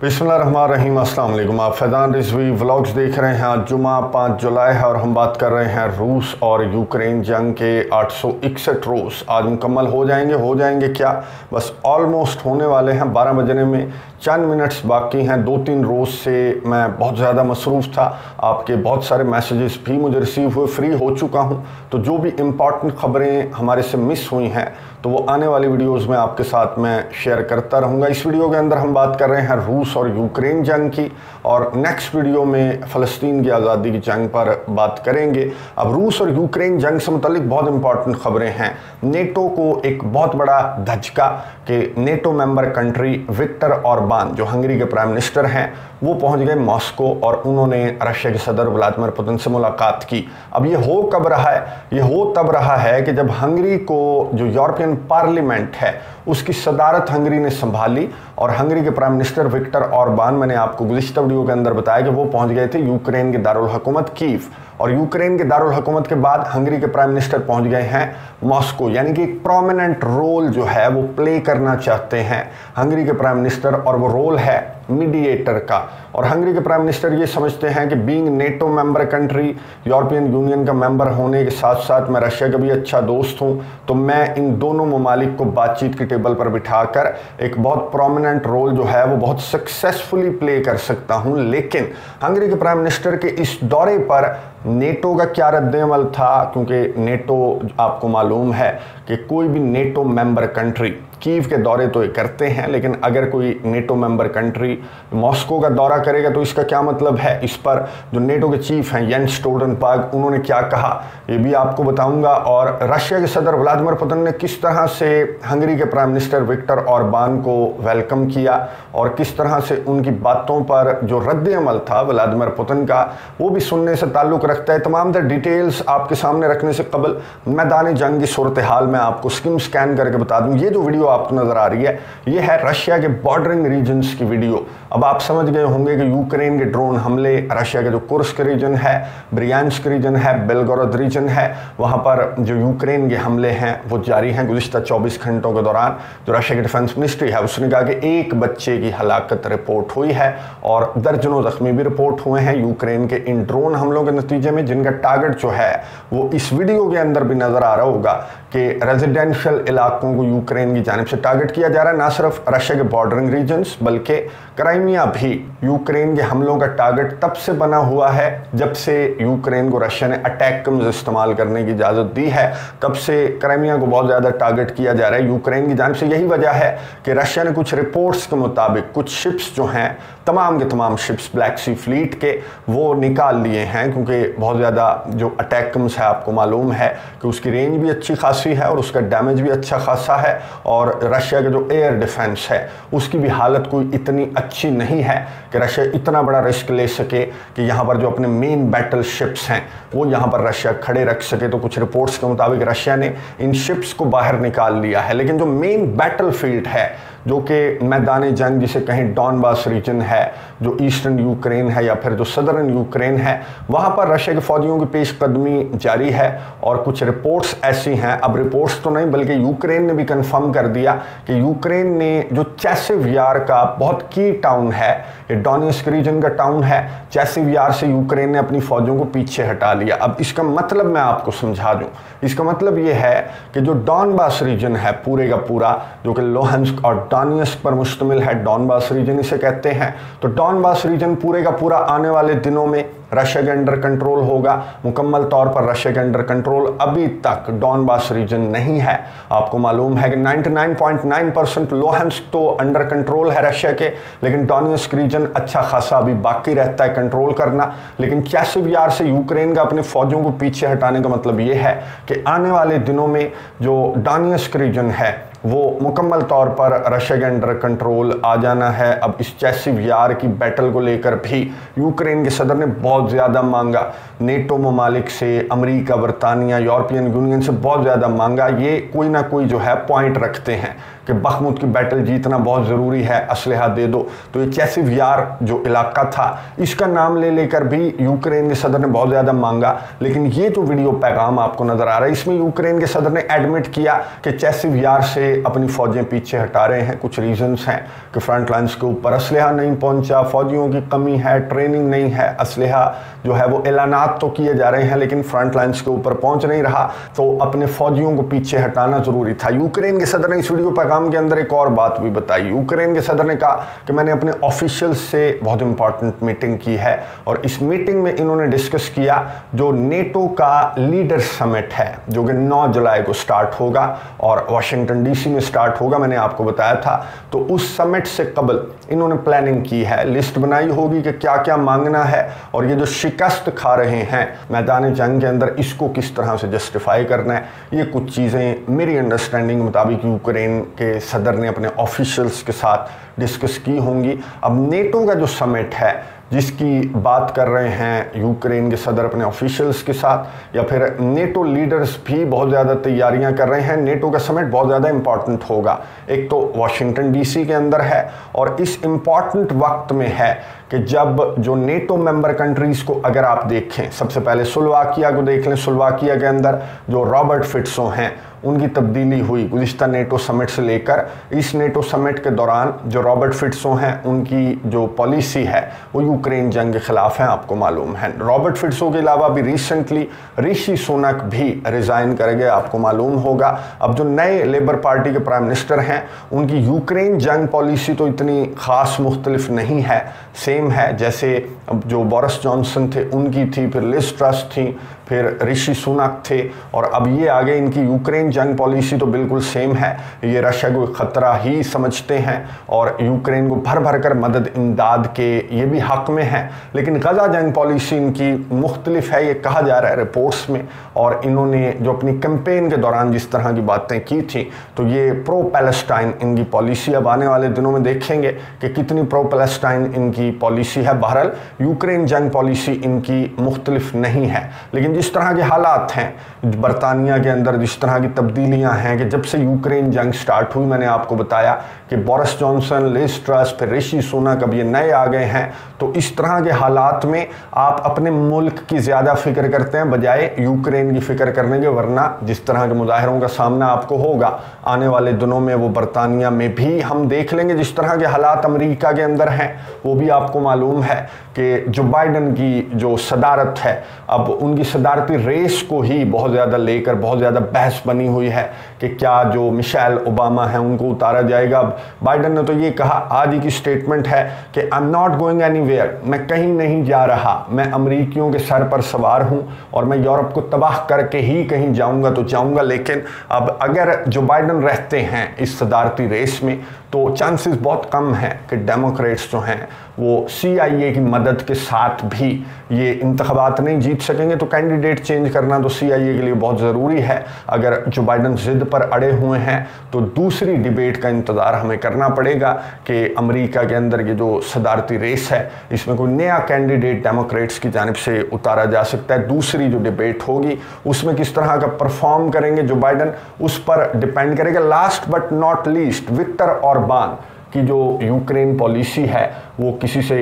बिस्मिल्लाहिर्रहमानिर्रहीम, अस्सलाम वालेकुम। आप फैज़ान रिजवी व्लॉग्स देख रहे हैं। आज जुमा 5 जुलाई है और हम बात कर रहे हैं रूस और यूक्रेन जंग के 861 रोज़ आज मुकम्मल हो जाएंगे क्या, बस ऑलमोस्ट होने वाले हैं। 12 बजने में चंद मिनट्स बाकी हैं। 2-3 रोज़ से मैं बहुत ज़्यादा मसरूफ़ था, आपके बहुत सारे मैसेजेस भी मुझे रिसीव हुए, फ्री हो चुका हूँ। तो जो भी इम्पॉर्टेंट ख़बरें हमारे से मिस हुई हैं तो वो आने वाली वीडियोज़ में आपके साथ मैं शेयर करता रहूँगा। इस वीडियो के अंदर हम बात कर रहे हैं रूस और यूक्रेन जंग की, और नेक्स्ट वीडियो में फ़लस्तीन की आज़ादी की जंग पर बात करेंगे। अब रूस और यूक्रेन जंग से मुतालिक बहुत इंपॉर्टेंट ख़बरें हैं। नेटो को एक बहुत बड़ा धचका कि NATO member country Viktor Orban, जो हंगरी के प्राइम मिनिस्टर हैं, वो पहुंच गए मॉस्को और उन्होंने रशिया के सदर व्लादिमीर पुतिन से मुलाकात की। अब ये हो कब रहा है? ये हो तब रहा है कि जब हंगरी को जो यूरोपियन पार्लियामेंट है उसकी सदारत हंगरी ने संभाली, और हंगरी के प्राइम मिनिस्टर विक्टर ऑर्बान, मैंने आपको गुज़िश्ता वीडियो के अंदर बताया कि वो पहुंच गए थे यूक्रेन के दारुल हुकूमत कीव, और यूक्रेन के दारुल हुकूमत के बाद हंगरी के प्राइम मिनिस्टर पहुंच गए हैं मॉस्को। यानी कि एक प्रोमिनेंट रोल जो है वो प्ले करना चाहते हैं हंगरी के प्राइम मिनिस्टर, और वो रोल है मीडिएटर का। और हंगरी के प्राइम मिनिस्टर ये समझते हैं कि being NATO member country, European union का मेंबर होने के साथ साथ मैं रशिया का भी अच्छा दोस्त हूं, तो मैं इन दोनों ममालिक को बातचीत की टेबल पर बिठाकर एक बहुत प्रोमिनेंट रोल जो है वो बहुत सक्सेसफुली प्ले कर सकता हूं। लेकिन हंगरी के प्राइम मिनिस्टर के इस दौरे पर नेटो का क्या रद्द-ए-अमल था, क्योंकि नेटो आपको मालूम है कि कोई भी नेटो मेंबर कंट्री कीव के दौरे तो ये करते हैं, लेकिन अगर कोई नेटो मेंबर कंट्री मॉस्को का दौरा करेगा तो इसका क्या मतलब है। इस पर जो नेटो के चीफ हैं येंस स्टोल्टनबर्ग, उन्होंने क्या कहा ये भी आपको बताऊंगा। और रशिया के सदर व्लादिमीर पुतिन ने किस तरह से हंगरी के प्राइम मिनिस्टर विक्टर ऑर्बान को वेलकम किया, और किस तरह से उनकी बातों पर जो रद्द-ए-अमल था व्लादिमीर पुतिन का वो भी सुनने से ताल्लुक़ रखता है। तमाम डिटेल्स आपके सामने रखने से कबल मैदान जंग की सूरत हाल में आपको स्कैन करके बता दूं। ये जो वीडियो आपको नजर आ रही है ये है रशिया के बॉर्डरिंग रीजन्स की वीडियो। अब आप समझ गए होंगे कि यूक्रेन के ड्रोन हमले रशिया के जो कुर्स्क रीजन है, ब्रियांस्क रीजन है, बेलगोरोद रीजन है, वहां पर जो यूक्रेन के हमले हैं वो जारी हैं। गुज़िश्ता 24 घंटों के दौरान जो रशिया की डिफेंस मिनिस्ट्री है उसने कहा कि एक बच्चे की हलाकत रिपोर्ट हुई है और दर्जनों जख्मी भी रिपोर्ट हुए हैं यूक्रेन के इन ड्रोन हमलों के नतीजे में, जिनका टारगेट जो है वो इस वीडियो के अंदर भी नजर आ रहा होगा कि रेजिडेंशियल इलाकों को यूक्रेन की जानिब से टारगेट किया जा रहा है। ना सिर्फ रशिया के बॉर्डरिंग रीजन्स बल्कि क्राइमिया भी यूक्रेन के हमलों का टारगेट तब से बना हुआ है जब से यूक्रेन को रशिया ने अटैकम्स इस्तेमाल करने की इजाज़त दी है, तब से क्राइमिया को बहुत ज़्यादा टारगेट किया जा रहा है यूक्रेन की जानिब से। यही वजह है कि रशिया ने कुछ रिपोर्ट्स के मुताबिक कुछ शिप्स जो हैं, तमाम के तमाम शिप्स ब्लैक सी फ्लीट के, वो निकाल लिए हैं, क्योंकि बहुत ज़्यादा जो अटैकम्स है आपको मालूम है कि उसकी रेंज भी अच्छी खासी है और उसका डैमेज भी अच्छा खासा है, और रशिया का जो एयर डिफेंस है उसकी भी हालत कोई इतनी अच्छी नहीं है कि रशिया इतना बड़ा रिस्क ले सके कि यहाँ पर जो अपने मेन बैटल शिप्स हैं वो यहाँ पर रशिया खड़े रख सके। तो कुछ रिपोर्ट्स के मुताबिक रशिया ने इन शिप्स को बाहर निकाल लिया है, लेकिन जो मेन बैटल फील्ड है, जो कि मैदान जंग जिसे कहीं डॉनबास रीजन है, जो ईस्टर्न यूक्रेन है या फिर जो सदर्न यूक्रेन है, वहाँ पर रशिया के फौजियों की पेशकदमी जारी है। और कुछ रिपोर्ट्स ऐसी हैं, अब रिपोर्ट्स तो नहीं बल्कि यूक्रेन ने भी कंफर्म कर दिया कि यूक्रेन ने जो चैसिव यार का बहुत की टाउन है, ये डोनेट्स्क रीजन का टाउन है, चैसिव यार से यूक्रेन ने अपनी फौजों को पीछे हटा लिया। अब इसका मतलब मैं आपको समझा दूं, इसका मतलब ये है कि जो डॉनबास रीजन है पूरे का पूरा, जो कि लोहांस्क और डोनेट्स्क पर मुश्तमिल है, डॉनबास रीजन इसे कहते हैं, तो डॉनबास रीजन पूरे का पूरा आने वाले दिनों में रशिया के अंडर कंट्रोल होगा। मुकम्मल तौर पर रशिया के अंडर कंट्रोल अभी तक डॉनबास रीजन नहीं है। आपको मालूम है कि 99.9% लोहांस्क तो अंडर कंट्रोल है रशिया के, लेकिन डोनेट्स्क रीजन अच्छा खासा अभी बाकी रहता है कंट्रोल करना। लेकिन चैसिव यार से यूक्रेन का अपने फौजों को पीछे हटाने का मतलब ये है कि आने वाले दिनों में जो डोनेट्स्क रीजन है वो मुकम्मल तौर पर रशिया के अंडर कंट्रोल आ जाना है। अब इस चैसिव यार की बैटल को लेकर भी यूक्रेन के सदर ने बहुत ज़्यादा मांगा, नेटो ममालिक से, अमेरिका, बरतानिया, यूरोपियन यूनियन से बहुत ज़्यादा मांगा। ये कोई ना कोई जो है पॉइंट रखते हैं कि बखमुत की बैटल जीतना बहुत ज़रूरी है, असलहा दे दो। तो ये चेसिव यार जो इलाका था इसका नाम ले लेकर भी यूक्रेन के सदर ने बहुत ज़्यादा मांगा। लेकिन ये जो वीडियो पैगाम आपको नज़र आ रहा है इसमें यूक्रेन के सदर ने एडमिट किया कि चेसिव यार से अपनी फ़ौजें पीछे हटा रहे हैं। कुछ रीजंस हैं कि फ्रंट लाइन्स के ऊपर असलहा नहीं पहुंचा, फौजियों की कमी है, ट्रेनिंग नहीं है, असलहा जो है वो ऐलानात तो किए जा रहे हैं लेकिन फ्रंट लाइन्स के ऊपर पहुंच नहीं रहा, तो अपने फौजियों को पीछे हटाना जरूरी था। यूक्रेन के सदर ने इस वीडियो पैगाम के अंदर एक और बात भी बताई। यूक्रेन के सदर ने कहा कि मैंने अपने ऑफिशियल से बहुत इंपॉर्टेंट मीटिंग की है और इस मीटिंग में इन्होंने डिस्कस किया जो नेटो का लीडर समिट है जो कि 9 जुलाई को स्टार्ट होगा और वाशिंगटन डीसी में स्टार्ट होगा, मैंने आपको बताया था। तो उस समिट से कबल इन्होंने प्लानिंग की है, लिस्ट बनाई होगी कि क्या क्या मांगना है और ये जो शिकस्त खा रहे हैं मैदान जंग के अंदर इसको किस तरह से जस्टिफाई करना है। ये कुछ चीज़ें मेरी अंडरस्टैंडिंग के मुताबिक यूक्रेन के सदर ने अपने ऑफिशियल्स के साथ डिस्कस की होंगी। अब नेटो का जो समिट है जिसकी बात कर रहे हैं यूक्रेन के सदर अपने ऑफिशियल्स के साथ, या फिर नेटो लीडर्स भी बहुत ज़्यादा तैयारियां कर रहे हैं। नेटो का समिट बहुत ज़्यादा इंपॉर्टेंट होगा, एक तो वाशिंगटन डीसी के अंदर है और इस इंपॉर्टेंट वक्त में है कि जब जो नेटो मेंबर कंट्रीज़ को अगर आप देखें, सबसे पहले स्लोवाकिया को देख लें, स्लोवाकिया के अंदर जो रॉबर्ट फिट्सो हैं उनकी तब्दीली हुई गुज़िश्ता नेटो समिट से लेकर इस नेटो समिट के दौरान। जो रॉबर्ट फिट्सो हैं उनकी जो पॉलिसी है वो यूक्रेन जंग के खिलाफ है, आपको मालूम है। रॉबर्ट फिट्सो के अलावा भी रिसेंटली ऋषि सुनक भी रिज़ाइन कर गए, आपको मालूम होगा। अब जो नए लेबर पार्टी के प्राइम मिनिस्टर हैं उनकी यूक्रेन जंग पॉलिसी तो इतनी ख़ास मुख्तलिफ नहीं है, सेम है जैसे जो बोरिस जॉनसन थे उनकी थी, फिर लिज ट्रस थी, फिर ऋषि सुनक थे और अब ये आगे इनकी यूक्रेन जंग पॉलिसी तो बिल्कुल सेम है। ये रशिया को खतरा ही समझते हैं और यूक्रेन को भर भर कर मदद इमदाद के ये भी हक में हैं। लेकिन गजा जंग पॉलिसी इनकी मुख्तलिफ है, ये कहा जा रहा है रिपोर्ट्स में। और इन्होंने जो अपनी कैंपेन के दौरान जिस तरह की बातें की थी तो ये प्रो पैलेस्टाइन इनकी पॉलिसी, अब आने वाले दिनों में देखेंगे कि कितनी प्रो पैलेस्टाइन इनकी पॉलिसी है। बहरहाल यूक्रेन जंग पॉलिसी इनकी मुख्तलिफ नहीं है, लेकिन जिस तरह के हालात हैं बरतानिया के अंदर, जिस तरह की तब्दीलियां हैं कि जब से यूक्रेन जंग स्टार्ट हुई, मैंने आपको बताया कि बोरिस जॉनसन, लिज ट्रस, फिर ऋषि सुनक अब ये नए आ गए हैं। तो इस तरह के हालात में आप अपने मुल्क की ज़्यादा फिक्र करते हैं बजाय यूक्रेन की फिक्र करने के, वरना जिस तरह के मुजाहिरों का सामना आपको होगा आने वाले दिनों में वो बरतानिया में भी हम देख लेंगे। जिस तरह के हालात अमेरिका के अंदर हैं वो भी आपको मालूम है कि जो बाइडन की जो सदारत है, अब उनकी सदारती रेस को ही बहुत ज़्यादा लेकर बहुत ज़्यादा बहस बनी हुई है कि क्या जो मिशेल ओबामा है उनको उतारा जाएगा। अब बाइडन ने तो ये कहा, आज ही की स्टेटमेंट है कि I am not going anywhere, मैं कहीं नहीं जा रहा, मैं अमरीकियों के सर पर सवार हूँ और मैं यूरोप को तबाह करके ही कहीं जाऊँगा तो जाऊँगा। लेकिन अब अगर जो बाइडन रहते हैं इस सदारती रेस में तो चांसेस बहुत कम हैं कि डेमोक्रेट्स जो हैं वो CIA की मदद के साथ भी ये इंतखाबात नहीं जीत सकेंगे। तो कैंडिडेट चेंज करना तो CIA के लिए बहुत ज़रूरी है। अगर जो बाइडन ज़िद पर अड़े हुए हैं तो दूसरी डिबेट का इंतज़ार हमें करना पड़ेगा कि अमेरिका के अंदर ये जो सदारती रेस है इसमें कोई नया कैंडिडेट डेमोक्रेट्स की जानिब से उतारा जा सकता है। दूसरी जो डिबेट होगी उसमें किस तरह का परफॉर्म करेंगे जो बाइडन, उस पर डिपेंड करेगा। Last but not least, Victor Orban की जो यूक्रेन पॉलिसी है वो किसी से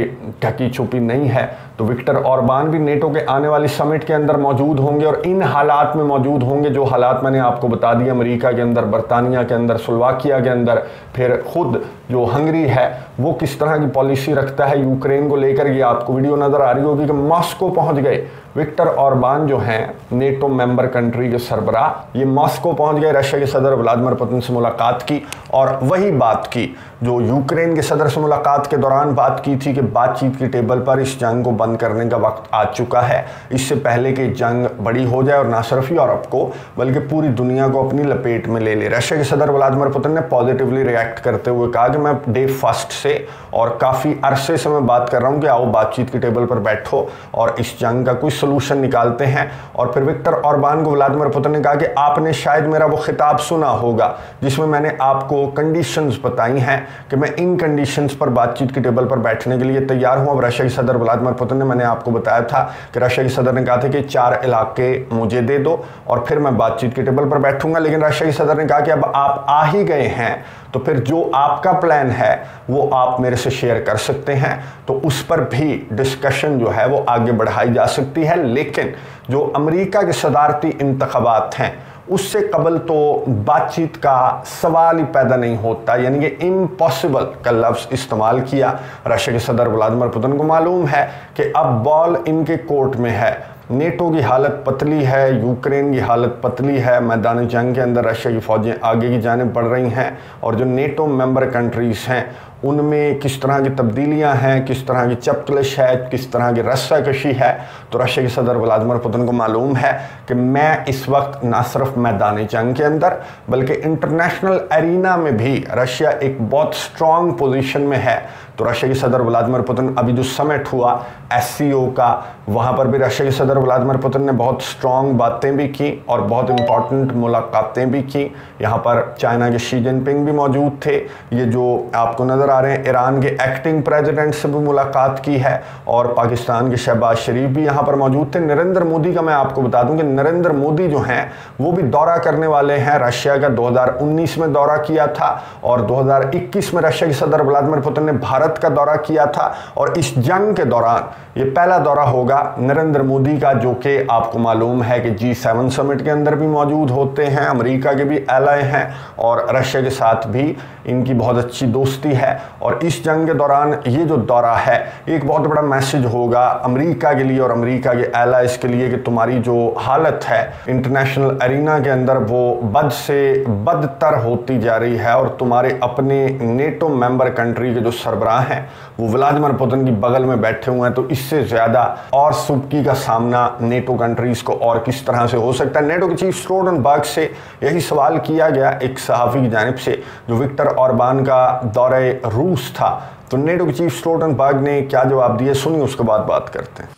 ढकी छुपी नहीं है। तो विक्टर ऑरबान भी नेटो के आने वाली समिट के अंदर मौजूद होंगे और इन हालात में मौजूद होंगे जो हालात मैंने आपको बता दिए, अमेरिका के अंदर, बरतानिया के अंदर, स्लोवाकिया के अंदर, फिर खुद जो हंगरी है वो किस तरह की पॉलिसी रखता है यूक्रेन को लेकर। ये आपको वीडियो नज़र आ रही होगी कि मॉस्को पहुँच गए विक्टर ऑरबान जो हैं नेटो मेंबर कंट्री के सरबराह, ये मॉस्को पहुँच गए, रशिया के सदर व्लादिमीर पुतिन से मुलाकात की और वही बात की जो यूक्रेन के सदर से मुलाकात के दौरान बात की थी कि बातचीत की टेबल पर इस जंग को बंद करने का वक्त आ चुका है, इससे पहले कि जंग बड़ी हो जाए और ना सिर्फ यूरोप को बल्कि पूरी दुनिया को अपनी लपेट में ले ले। रशिया के सदर व्लादिमीर पुतिन ने पॉजिटिवली रिएक्ट करते हुए कहा कि मैं डे फर्स्ट से और काफ़ी अरसे से मैं बात कर रहा हूँ कि आओ बातचीत की टेबल पर बैठो और इस जंग का कोई सोल्यूशन निकालते हैं। और फिर विक्टर ऑरबान को व्लादिमीर पुतिन ने कहा कि आपने शायद मेरा वो खिताब सुना होगा जिसमें मैंने आपको कंडीशंस बताई हैं कि मैं इन कंडीशंस पर बातचीत की टेबल पर बैठने के लिए तैयार हूं। अब रशिया के सदर व्लादिमीर पुतिन ने, मैंने आपको बताया था कि रशिया के सदर ने कहा था कि 4 इलाके मुझे दे दो और फिर मैं बातचीत के टेबल पर बैठूंगा, लेकिन रशिया के सदर ने कहा कि अब आप आ ही गए हैं तो फिर जो आपका प्लान है वो आप मेरे से शेयर कर सकते हैं, तो उस पर भी डिस्कशन जो है वो आगे बढ़ाई जा सकती है। लेकिन जो अमेरिका के सदारती इंतखाबात हैं उससे कबल तो बातचीत का सवाल ही पैदा नहीं होता, यानी कि इम्पॉसिबल का लफ्ज़ इस्तेमाल किया रशिया के सदर व्लादिमीर पुतिन को। मालूम है कि अब बॉल इनके कोर्ट में है। नेटो की हालत पतली है, यूक्रेन की हालत पतली है, मैदान जंग के अंदर रशिया की फौजें आगे की जानिब बढ़ रही हैं और जो नेटो मेंबर कंट्रीज़ हैं उनमें किस तरह की तब्दीलियां हैं, किस तरह की चपकलिश है, किस तरह की रस्साकशी है। तो रशिया के सदर व्लादिमीर पुतिन को मालूम है कि मैं इस वक्त ना सिर्फ मैदान जंग के अंदर बल्कि इंटरनेशनल एरिना में भी रशिया एक बहुत स्ट्रॉन्ग पोजीशन में है। तो रशिया के सदर व्लादिमीर पुतिन, अभी जो समिट हुआ SCO का, वहाँ पर भी रशिया के सदर व्लादिमीर पुतिन ने बहुत स्ट्रॉन्ग बातें भी की और बहुत इंपॉर्टेंट मुलाकातें भी की। यहाँ पर चाइना के शी जिनपिंग भी मौजूद थे। ये जो आपको नज़र आ रहे हैं ईरान के एक्टिंग प्रेसिडेंट से भी मुलाकात की है और पाकिस्तान के शहबाज शरीफ भी यहाँ पर मौजूद थे। नरेंद्र मोदी का मैं आपको बता दूं कि नरेंद्र मोदी जो हैं वो भी दौरा करने वाले हैं रशिया का। 2019 में दौरा किया था और 2021 में रशिया के सदर व्लादिमीर पुतिन ने भारत का दौरा किया था और इस जंग के दौरान ये पहला दौरा होगा नरेंद्र मोदी का, जो कि आपको मालूम है कि G7 समिट के अंदर भी मौजूद होते हैं, अमेरिका के भी एलाय हैं और रशिया के साथ भी इनकी बहुत अच्छी दोस्ती है। और इस जंग के दौरान ये जो दौरा है एक बहुत बड़ा मैसेज होगा अमेरिका के लिए और अमेरिका के एलाइज के लिए कि तुम्हारी जो हालत है इंटरनेशनल एरिना के अंदर वो बद से बदतर होती जा रही है और तुम्हारे अपने नेटो मेंबर कंट्री के जो सरबराह हैं वो व्लादिमीर पुतिन की बगल में बैठे हुए हैं। तो इससे ज़्यादा और सुबकी का सामना नेटो कंट्रीज़ को और किस तरह से हो सकता है। नेटो के चीफ स्टोल्टनबर्ग से यही सवाल किया गया एक सहाफ़ी की जानिब से जो विक्टर ऑरबान का दौरे रूस था। तो नेटो के चीफ स्टोल्टनबर्ग ने क्या जवाब दिया, सुनिए, उसके बाद बात करते हैं।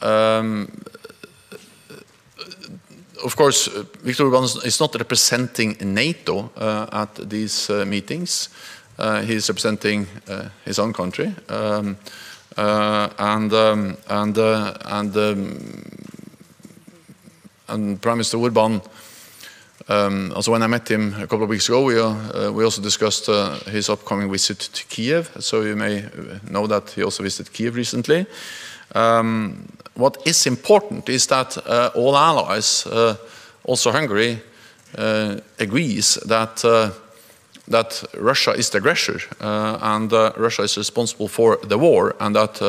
Of course, Viktor Orbán is not representing NATO at these meetings. He is representing his own country, and Prime Minister Orbán. Also, when I met him a couple of weeks ago, we also discussed his upcoming visit to Kiev. So you may know that he also visited Kiev recently. What is important is that all allies, also Hungary, agrees that Russia is the aggressor and Russia is responsible for the war, and that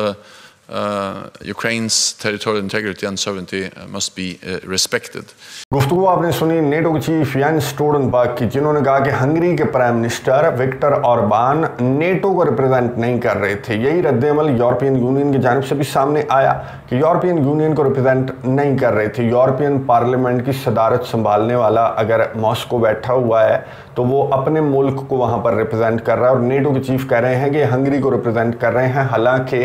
Ukraine's territorial integrity and sovereignty must be respected. गुफ्तगू आपने सुनी NATO के chief यान Stoltenberg की, जिन्होंने कहा कि Hungary के प्राइम मिनिस्टर विक्टर ऑरबान नेटो को रिप्रेजेंट नहीं कर रहे थे। यही रद्द-ए-अमल यूरोपियन यूनियन की जानिब से भी सामने आया कि यूरोपियन यूनियन को रिप्रेजेंट नहीं कर रहे थे। यूरोपियन पार्लियामेंट की सदारत संभालने वाला अगर मॉस्को बैठा हुआ है तो वो अपने मुल्क को वहाँ पर रिप्रेजेंट कर रहा है और नेटो के चीफ कह रहे हैं कि हंगरी को रिप्रेजेंट कर रहे हैं। हालांकि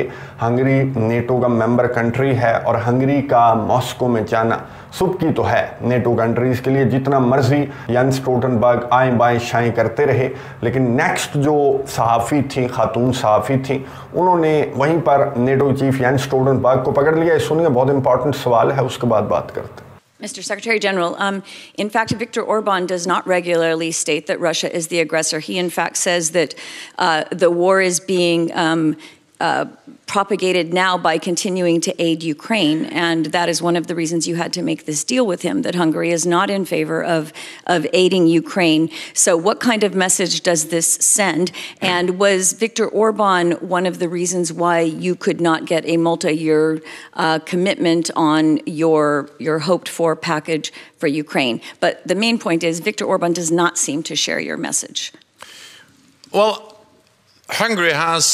हंगरी नेटो का मेंबर कंट्री है और हंगरी का मॉस्को में जाना सुबकी तो है नेटो कंट्रीज़ के लिए। जितना मर्जी यान स्टोल्टनबर्ग आएँ बाएँ शाएँ करते रहे, लेकिन नेक्स्ट जो सहाफ़ी थी, खातून सहाफ़ी थी, उन्होंने वहीं पर नेटो चीफ यान स्टोल्टनबर्ग को पकड़ लिया। सुनिए, बहुत इंपॉर्टेंट सवाल है, उसके बाद बात करते हैं। Mr. Secretary General, in fact, Viktor Orban does not regularly state that Russia is the aggressor. He, in fact, says that the war is being propagated now by continuing to aid Ukraine, and that is one of the reasons you had to make this deal with him, that Hungary is not in favor of aiding Ukraine. So what kind of message does this send? And was Viktor Orban one of the reasons why you could not get a multi-year commitment on your hoped-for package for Ukraine? But the main point is Viktor Orban does not seem to share your message. Well, Hungary has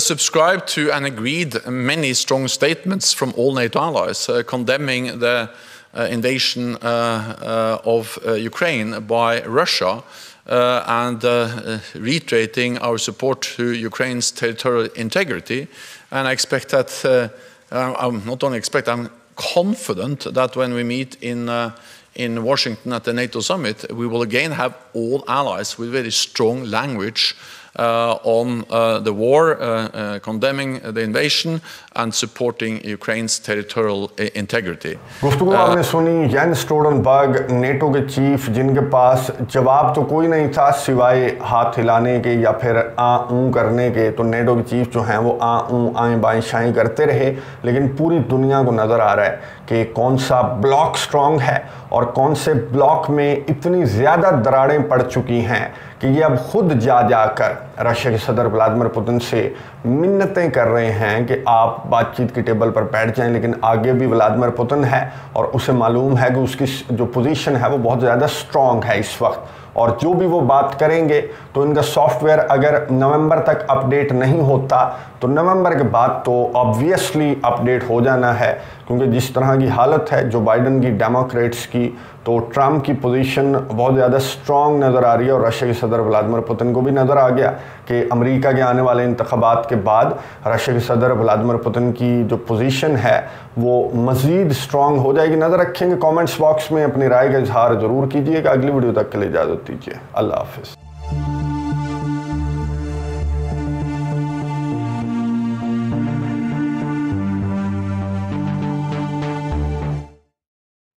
subscribed to and agreed many strong statements from all NATO allies condemning the invasion of Ukraine by Russia and reiterating our support to Ukraine's territorial integrity. And I expect that, not only expect, I'm confident that when we meet in Washington at the NATO summit, we will again have all allies with very strong language on the war, condemning the invasion and supporting Ukraine's territorial integrity. गुफ्तगू आपने सुनी Jens Stoltenberg, NATO के chief, जिनके पास जवाब तो कोई नहीं था सिवाय हाथ हिलाने के या फिर आ ऊँ करने के। तो नेटो के चीफ जो हैं वो आ ऊँ आएँ बाएँ शाएँ करते रहे, लेकिन पूरी दुनिया को नज़र आ रहा है कि कौन सा ब्लॉक स्ट्रॉन्ग है और कौन से ब्लॉक में इतनी ज़्यादा दरारें पड़ चुकी हैं कि ये अब खुद जाकर रशिया के सदर व्लादिमीर पुतिन से मिन्नतें कर रहे हैं कि आप बातचीत की टेबल पर बैठ जाएं। लेकिन आगे भी व्लादिमीर पुतिन है और उसे मालूम है कि उसकी जो पोजीशन है वो बहुत ज़्यादा स्ट्रॉन्ग है इस वक्त, और जो भी वो बात करेंगे तो इनका सॉफ्टवेयर अगर नवंबर तक अपडेट नहीं होता तो नवंबर के बाद तो ऑब्वियसली अपडेट हो जाना है, क्योंकि जिस तरह की हालत है जो बाइडन की, डेमोक्रेट्स की, तो ट्रम्प की पोजीशन बहुत ज़्यादा स्ट्रॉन्ग नज़र आ रही है। और रशिया के सदर व्लादिमीर पुतिन को भी नज़र आ गया कि अमेरिका के आने वाले इंतखाबात के बाद रशिया के सदर व्लादिमीर पुतिन की जो पोजीशन है वो मज़ीद स्ट्रॉन्ग हो जाएगी। नज़र रखेंगे, कमेंट्स बॉक्स में अपनी राय का इजहार ज़रूर कीजिएगा। अगली वीडियो तक के लिए इजाज़त दीजिए। अल्लाह हाफ़िज़।